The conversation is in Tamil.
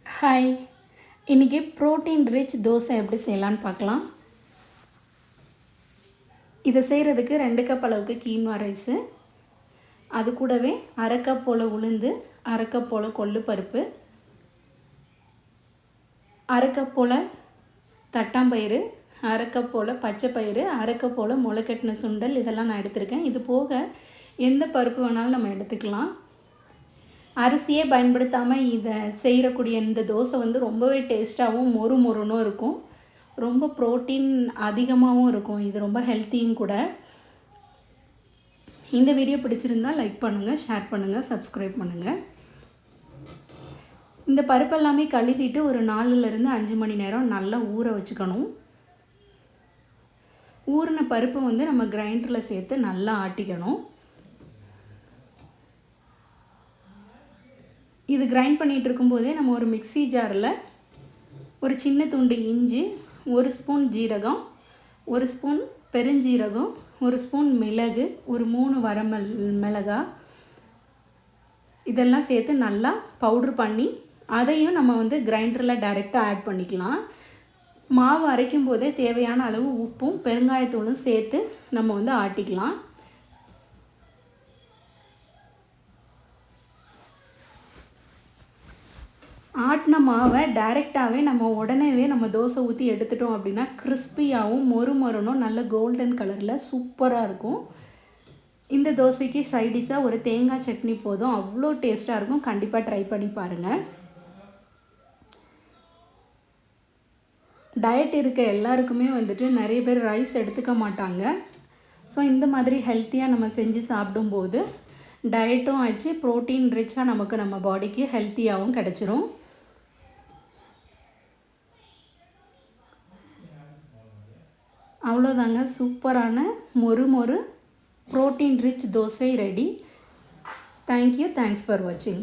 ஹாய், இன்றைக்கி ப்ரோட்டீன் ரிச் தோசை எப்படி செய்யலான்னு பார்க்கலாம். இதை செய்கிறதுக்கு 2 கப் அளவுக்கு கீன்வா ரைஸு, அது கூடவே 1/2 கப் போல் உளுந்து, 1/2 கப் போல் கொள்ளு பருப்பு, 1/2 கப் போல் தட்டாம்பயிறு, 1/2 கப் போல் பச்சை பயிறு, 1/2 கப் போல் முளைக்கட்டின சுண்டல், இதெல்லாம் நான் எடுத்திருக்கேன். இது போக எந்த பருப்பு வேணாலும் நம்ம எடுத்துக்கலாம். அரிசியே பயன்படுத்தாமல் இதை செய்யக்கூடிய இந்த தோசை ரொம்பவே டேஸ்ட்டாகவும் மொறுமொறுன்னு இருக்கும். ரொம்ப ப்ரோட்டீன் அதிகமாகவும் இருக்கும். இது ரொம்ப ஹெல்த்தியும் கூட. இந்த வீடியோ பிடிச்சிருந்தால் லைக் பண்ணுங்கள், ஷேர் பண்ணுங்கள், சப்ஸ்கிரைப் பண்ணுங்கள். இந்த பருப்பெல்லாமே கழுவிட்டு ஒரு 4லேருந்து 5 மணி நேரம் நல்லா ஊற வச்சுக்கணும். ஊறின பருப்பை நம்ம கிரைண்டரில் சேர்த்து நல்லா ஆட்டிக்கணும். இது கிரைண்ட் பண்ணிகிட்டு இருக்கும்போதே நம்ம ஒரு மிக்ஸி ஜாரில் ஒரு சின்ன துண்டு இஞ்சி, 1 ஸ்பூன் ஜீரகம், 1 ஸ்பூன் பெருஞ்சீரகம், 1 ஸ்பூன் மிளகு, ஒரு 3 மிளகாய் இதெல்லாம் சேர்த்து நல்லா பவுட்ரு பண்ணி அதையும் நம்ம கிரைண்டரில் டைரெக்டாக ஆட் பண்ணிக்கலாம். மாவு அரைக்கும் போதே தேவையான அளவு உப்பும் பெருங்காயத்தூளும் சேர்த்து நம்ம ஆட்டிக்கலாம். ஆட்டின மாவை டைரெக்டாகவே நம்ம உடனேவே நம்ம தோசை ஊற்றி எடுத்துட்டோம் அப்படின்னா கிறிஸ்பியாகவும் மொறுமொறுனும் நல்ல கோல்டன் கலரில் சூப்பராக இருக்கும். இந்த தோசைக்கு சைடிஷாக ஒரு தேங்காய் சட்னி போதும், அவ்வளோ டேஸ்ட்டாக இருக்கும். கண்டிப்பாக ட்ரை பண்ணி பாருங்கள். டயட் இருக்க எல்லாருக்குமே நிறைய பேர் ரைஸ் எடுத்துக்க மாட்டாங்க. ஸோ இந்த மாதிரி ஹெல்த்தியாக நம்ம செஞ்சு சாப்பிடும்போது டயட்டும் ஆச்சு, ப்ரோட்டீன் ரிச்சாக நம்ம பாடிக்கு ஹெல்த்தியாகவும் கிடச்சிரும். அவ்வளோதாங்க, சூப்பரான மொறு protein rich dosa ready. Thank you, thanks for வாட்சிங்.